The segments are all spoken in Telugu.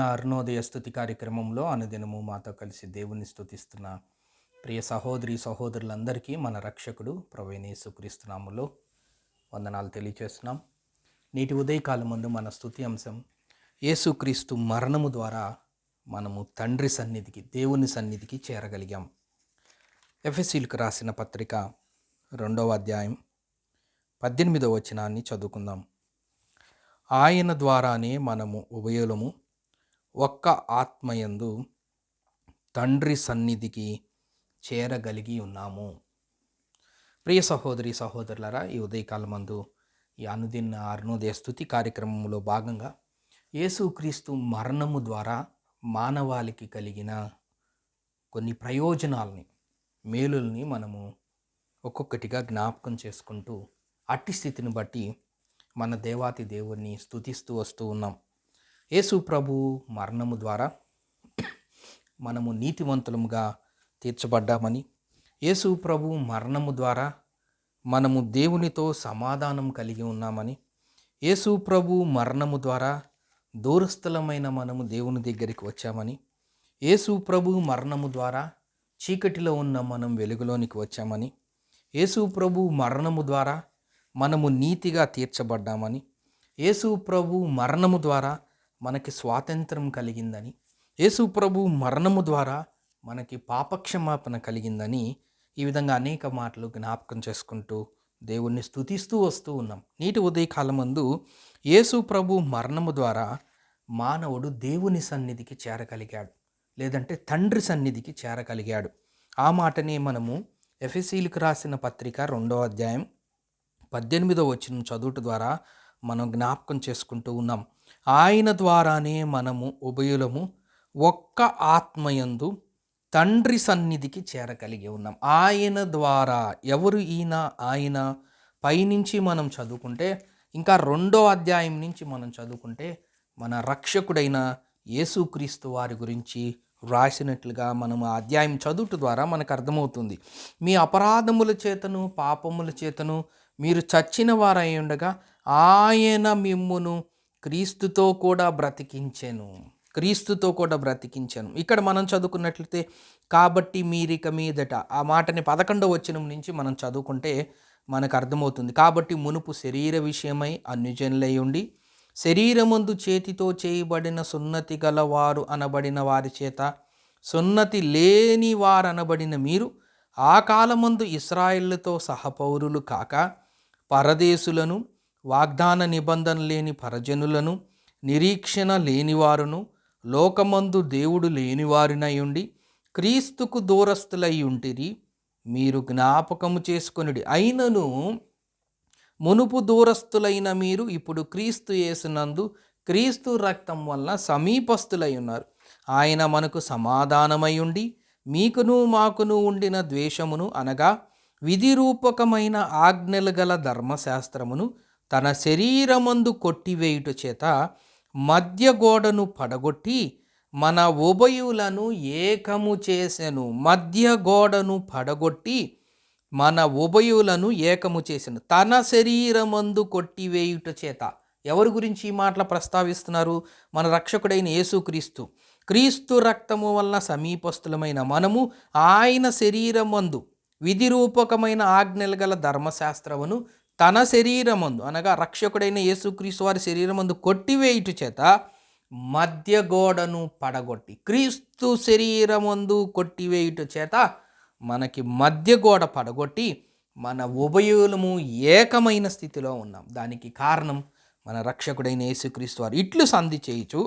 అరుణోదయ స్తుతి కార్యక్రమంలో అనుదినము మాతో కలిసి దేవుని స్తుతిస్తున్న ప్రియ సహోదరి సహోదరులందరికీ మన రక్షకుడు ప్రభువైన యేసుక్రీస్తు నామములో వందనాలు తెలియజేస్తున్నాం. నేటి ఉదయకాలం ముందు మన స్తుతి అంశం యేసుక్రీస్తు మరణము ద్వారా మనము తండ్రి సన్నిధికి దేవుని సన్నిధికి చేరగలిగాం. ఎఫెసీయులకు రాసిన పత్రిక 2వ అధ్యాయం 18వ వచనాన్ని చదువుకుందాం. ఆయన ద్వారానే మనము ఉభయులము ఒక్క ఆత్మయందు తండ్రి సన్నిధికి చేరగలిగి ఉన్నాము. ప్రియ సహోదరి సహోదరులారా, ఈ ఉదయకాలం మందు ఈ అనుదిన అరుణోదయ స్తుతి కార్యక్రమంలో భాగంగా యేసుక్రీస్తు మరణము ద్వారా మానవాళికి కలిగిన కొన్ని ప్రయోజనాలని, మేలుల్ని మనము ఒక్కొక్కటిగా జ్ఞాపకం చేసుకుంటూ అట్టి స్థితిని బట్టి మన దేవాతి దేవుణ్ణి స్తుతిస్తూ వస్తూ ఉన్నాం. యేసు ప్రభు మరణము ద్వారా మనము నీతివంతులముగా తీర్చబడ్డామని, యేసు ప్రభు మరణము ద్వారా మనము దేవునితో సమాధానం కలిగి ఉన్నామని, యేసు ప్రభు మరణము ద్వారా దూరస్థలమైన మనము దేవుని దగ్గరికి వచ్చామని, యేసు ప్రభు మరణము ద్వారా చీకటిలో ఉన్న మనం వెలుగులోనికి వచ్చామని, యేసు ప్రభు మరణము ద్వారా మనము నీతిగా తీర్చబడ్డామని, యేసు ప్రభు మరణము ద్వారా మనకి స్వాతంత్రం కలిగిందని, యేసు ప్రభు మరణము ద్వారా మనకి పాపక్షమాపణ కలిగిందని, ఈ విధంగా అనేక మాటలు జ్ఞాపకం చేసుకుంటూ దేవుణ్ణి స్తుతిస్తూ వస్తూ ఉన్నాం. నీటి ఉదయకాలమందు యేసు ప్రభు మరణము ద్వారా మానవుడు దేవుని సన్నిధికి చేరగలిగాడు, లేదంటే తండ్రి సన్నిధికి చేరగలిగాడు. ఆ మాటనే మనము ఎఫెసీయులకు రాసిన పత్రిక 2వ అధ్యాయం 18వ వచనం చదువుట ద్వారా మనం జ్ఞాపకం చేసుకుంటూ ఉన్నాం. ఆయన ద్వారానే మనము ఉభయులము ఒక్క ఆత్మయందు తండ్రి సన్నిధికి చేరగలిగి ఉన్నాం. ఆయన ద్వారా. ఎవరు ఈయన? ఆయన పైనుంచి మనం చదువుకుంటే, ఇంకా 2వ అధ్యాయం నుంచి మనం చదువుకుంటే మన రక్షకుడైన యేసుక్రీస్తు వారి గురించి వ్రాసినట్లుగా మనం ఆ అధ్యాయం చదువుట ద్వారా మనకు అర్థమవుతుంది. మీ అపరాధముల చేతను పాపముల చేతను మీరు చచ్చిన వారై ఉండగా ఆయన మిమ్మును క్రీస్తుతో కూడా బ్రతికించెను. ఇక్కడ మనం చదువుకున్నట్లయితే, కాబట్టి మీరిక మీదట, ఆ మాటని 11వ వచనం నుంచి మనం చదువుకుంటే మనకు అర్థమవుతుంది. కాబట్టి మునుపు శరీర విషయమై అన్యజనులై ఉండి శరీరమందు చేతితో చేయబడిన సున్నతి గలవారు అనబడిన వారి చేత సున్నతి లేని వారనబడిన మీరు ఆ కాలమందు ఇశ్రాయేలుతో సహపౌరులు కాక పరదేశులను, వాగ్దాన నిబంధన లేని పరజనులను, నిరీక్షణ లేనివారును, లోకమందు దేవుడు లేనివారినై ఉండి క్రీస్తుకు దూరస్తులై ఉంటిరి. మీరు జ్ఞాపకము చేసుకొనుడి. అయినను మునుపు దూరస్తులైన మీరు ఇప్పుడు క్రీస్తు యేసునందు క్రీస్తు రక్తం వలన సమీపస్తులై ఉన్నారు. ఆయన మనకు సమాధానమై ఉండి మీకును మాకును ఉండిన ద్వేషమును, అనగా విధిరూపకమైన ఆజ్ఞలు గల ధర్మశాస్త్రమును తన శరీరమందు కొట్టివేయుట చేత మధ్య గోడను పడగొట్టి మన ఉభయులను ఏకము చేసెను. మధ్య గోడను పడగొట్టి మన ఉభయులను ఏకము చేసెను. తన శరీరమందు కొట్టివేయుట చేత. ఎవరి గురించి ఈ మాటలు ప్రస్తావిస్తున్నారు? మన రక్షకుడైన యేసుక్రీస్తు. క్రీస్తు రక్తము వలన సమీపస్తులమైన మనము ఆయన శరీరమందు విధిరూపకమైన ఆజ్ఞలు గల ధర్మశాస్త్రమును తన శరీరమందు, అనగా రక్షకుడైన యేసుక్రీస్తు వారి శరీరమందు కొట్టివేయుట చేత మధ్య గోడను పడగొట్టి, క్రీస్తు శరీరమందు కొట్టివేయుట చేత మనకి మధ్య గోడ పడగొట్టి మన ఉభయులము ఏకమైన స్థితిలో ఉన్నాం. దానికి కారణం మన రక్షకుడైన యేసుక్రీస్తు వారు. ఇట్లు సంధి చేయుచు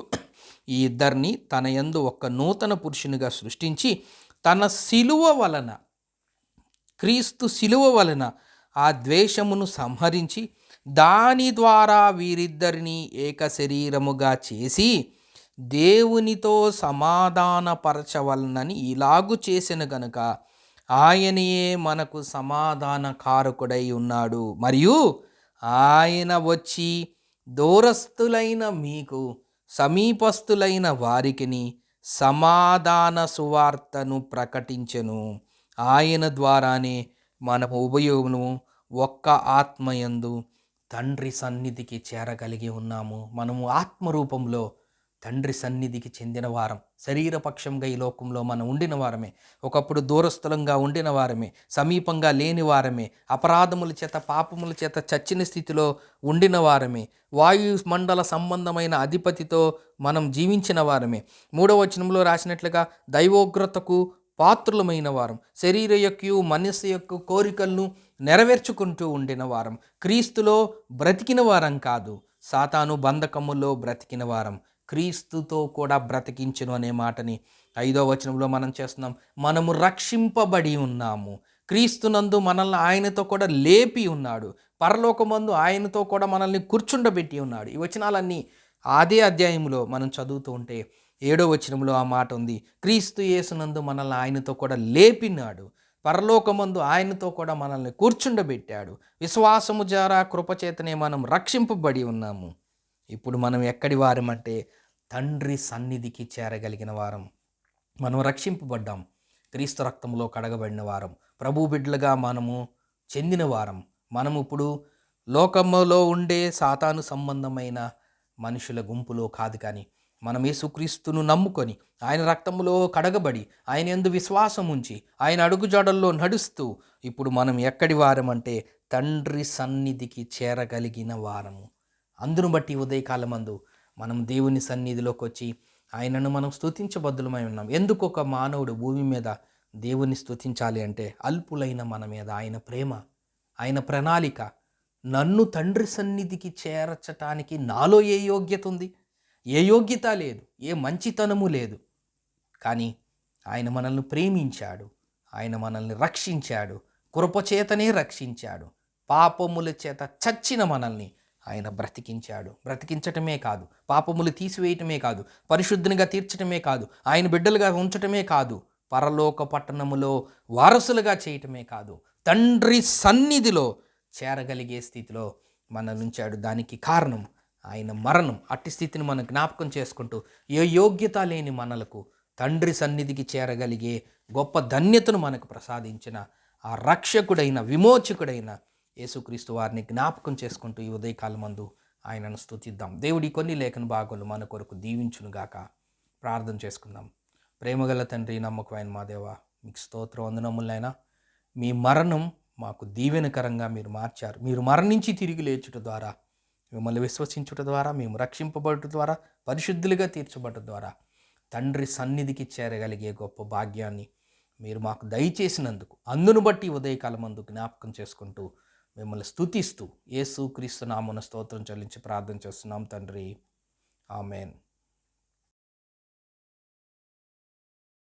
ఈ ఇద్దరిని తన యందు ఒక నూతన పురుషునిగా సృష్టించి తన శిలువ వలన, క్రీస్తు శిలువ వలన ఆ ద్వేషమును సంహరించి దాని ద్వారా వీరిద్దరిని ఏక శరీరముగా చేసి దేవునితో సమాధానపరచవలనని ఇలాగు చేసిన గనుక ఆయనయే మనకు సమాధాన కారకుడై ఉన్నాడు. మరియు ఆయన వచ్చి దూరస్థులైన మీకు సమీపస్థులైన వారికిని సమాధాన సువార్తను ప్రకటించెను. ఆయన ద్వారానే మనము ఉభయులను ఒక్క ఆత్మయందు తండ్రి సన్నిధికి చేరగలిగి ఉన్నాము. మనము ఆత్మరూపంలో తండ్రి సన్నిధికి చెందిన వారం. శరీరపక్షంగా ఈ లోకంలో మనం ఉండిన వారమే. ఒకప్పుడు దూరస్థలంగా ఉండిన వారమే. సమీపంగా లేని వారమే. అపరాధముల చేత పాపముల చేత చచ్చిన స్థితిలో ఉండిన వారమే. వాయుమండల సంబంధమైన అధిపతితో మనం జీవించిన వారమే. 3వ వచనంలో రాసినట్లుగా దైవోగ్రతకు పాత్రులమైన వారం. శరీర యొక్క మనస్సు యొక్క కోరికలను నెరవేర్చుకుంటూ ఉండిన వారం. క్రీస్తులో బ్రతికిన వారం కాదు, సాతాను బంధకములో బ్రతికిన వారం. క్రీస్తుతో కూడా బ్రతికించును అనే మాటని 5వ వచనంలో మనం చేస్తున్నాం. మనము రక్షింపబడి ఉన్నాము. క్రీస్తునందు మనల్ని ఆయనతో కూడా లేపి ఉన్నాడు. పరలోకమందు ఆయనతో కూడా మనల్ని కూర్చుండబెట్టి ఉన్నాడు. ఈ వచనాలన్నీ అదే అధ్యాయంలో మనం చదువుతూ ఉంటే 7వ వచనంలో ఆ మాట ఉంది. క్రీస్తు యేసునందు మనల్ని ఆయనతో కూడా లేపినాడు. పరలోకమందు ఆయనతో కూడా మనల్ని కూర్చుండబెట్టాడు. విశ్వాసము ద్వారా కృపచేతనే మనం రక్షింపబడి ఉన్నాము. ఇప్పుడు మనం ఎక్కడి వారమంటే తండ్రి సన్నిధికి చేరగలిగిన వారం. మనం రక్షింపబడ్డాం. క్రీస్తు రక్తంలో కడగబడిన వారం. ప్రభు బిడ్డలుగా మనము చెందిన వారం. మనం ఇప్పుడు లోకములో ఉండే సాతాను సంబంధమైన మనుషుల గుంపులో కాదు, కానీ మనం యేసుక్రీస్తును నమ్ముకొని ఆయన రక్తములో కడగబడి ఆయన యందు విశ్వాసం ఉంచి ఆయన అడుగుజాడల్లో నడుస్తూ ఇప్పుడు మనం ఎక్కడి వారమంటే తండ్రి సన్నిధికి చేరగలిగిన వారము. అందును బట్టి ఉదయకాలమందు మనం దేవుని సన్నిధిలోకి వచ్చి ఆయనను మనం స్తుతించబద్దులమై ఉన్నాం. ఎందుకు ఒక మానవుడు భూమి మీద దేవుని స్తుతించాలి అంటే అల్పులైన మన మీద ఆయన ప్రేమ, ఆయన ప్రణాళిక. నన్ను తండ్రి సన్నిధికి చేర్చటానికి నాలో ఏ యోగ్యత ఉంది? ఏ యోగ్యత లేదు, ఏ మంచితనము లేదు. కానీ ఆయన మనల్ని ప్రేమించాడు, ఆయన మనల్ని రక్షించాడు, కృపచేతనే రక్షించాడు. పాపముల చేత చచ్చిన మనల్ని ఆయన బ్రతికించాడు. బ్రతికించటమే కాదు, పాపములు తీసివేయటమే కాదు, పరిశుద్ధునిగా తీర్చటమే కాదు, ఆయన బిడ్డలుగా ఉంచటమే కాదు, పరలోక పట్టణములో వారసులుగా చేయటమే కాదు, తండ్రి సన్నిధిలో చేరగలిగే స్థితిలో మనల్ని ఉంచాడు. దానికి కారణం ఆయన మరణం. అట్టి స్థితిని మనం జ్ఞాపకం చేసుకుంటూ ఏ యోగ్యత లేని మనలకు తండ్రి సన్నిధికి చేరగలిగే గొప్ప ధన్యతను మనకు ప్రసాదించిన ఆ రక్షకుడైన విమోచకుడైన యేసుక్రీస్తు వారిని జ్ఞాపకం చేసుకుంటూ ఈ ఉదయకాలమందు ఆయనను స్తుతిద్దాం. దేవుడి కొన్ని లేఖన భాగాలు మన కొరకు దీవించునుగాక. ప్రార్థన చేసుకుందాం. ప్రేమగల తండ్రి, నమ్మకమైన మా దేవ, మీకు స్తోత్రం వందనములైనా. మీ మరణం మాకు దీవెనకరంగా మీరు మార్చారు. మీరు మరణించి తిరిగి లేచుట ద్వారా, మిమ్మల్ని విశ్వసించుట ద్వారా, మేము రక్షింపబడుట ద్వారా, పరిశుద్ధులుగా తీర్చబడట ద్వారా తండ్రి సన్నిధికి చేరగలిగే గొప్ప భాగ్యాన్ని మీరు మాకు దయచేసినందుకు అందును బట్టి ఉదయకాలమందు జ్ఞాపకం చేసుకుంటూ మిమ్మల్ని స్తుతిస్తూ యేసుక్రీస్తు నామమున స్తోత్రం చెల్లించి ప్రార్థన చేస్తున్నాం తండ్రి. ఆమెన్.